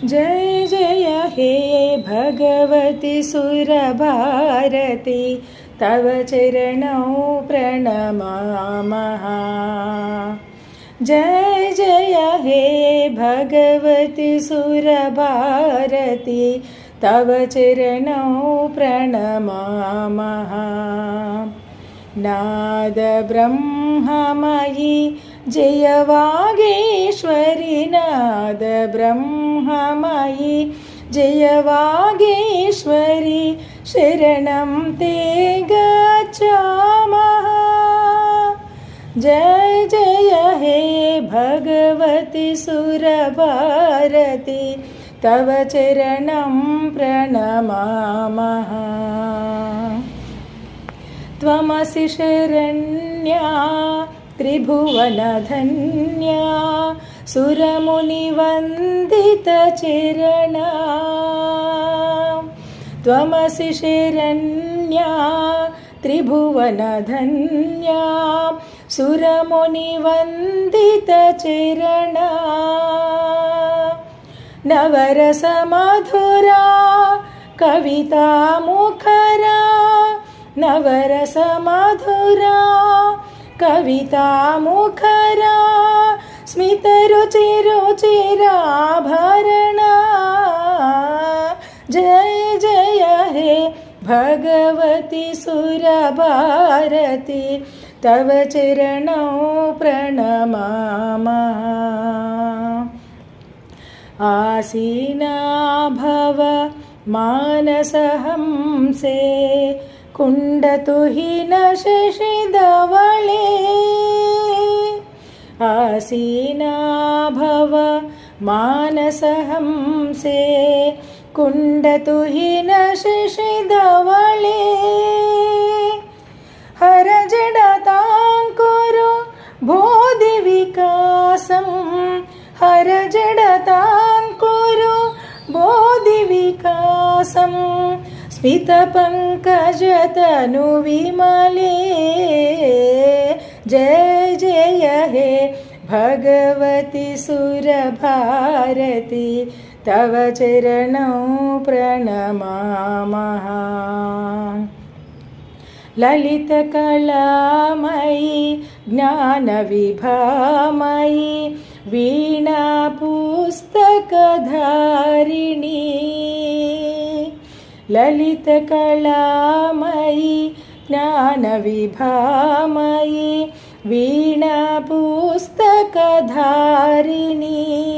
जय जय हे भगवति सुरभारती तव चरणौ प्रणमामः। जय जय हे भगवति सुरभारती तव चरणौ प्रणमामः। नाद ब्रह्ममयि जय वागीश्वरि नाद ब्रह्ममयि जय वागीश्वरि शरणं ते गच्छामः। जय जय हे भगवति सुरभारती तव चरणं प्रणमामः। त्वमसि शरण्या त्रिभुवनधन्या सुरमुनिवन्दितचरणा। त्वमसि शरण्या त्रिभुवनधन्या सुरमुनिवन्दितचरणा। नवरसमधुरा कविता मुखरा नवरसमधुरा कविता मुखरा स्मितरुचिरुचिराभरणा। जय जय हे भगवति सुरभारती तव चरणौ प्रणमामः। आसीना भव मानसहंसे कुण्डतुहिन शशिधवले। आसीना भव मानसहंसे कुण्डतुहिन शशिधवले। हरजडताङ्कुरु बोधिविकासं हरजडताङ्कुरु बोधिविकासं स्मितपङ्कजतनुविमले। जय जय हे भगवति सुरभारती तव चरणौ प्रणमामः। ललितकलामयि ज्ञानविभामयि वीणापुस्तकधारिणी। ललितकलामयि ज्ञानविभामयि वीणापुस्तकधारिणी।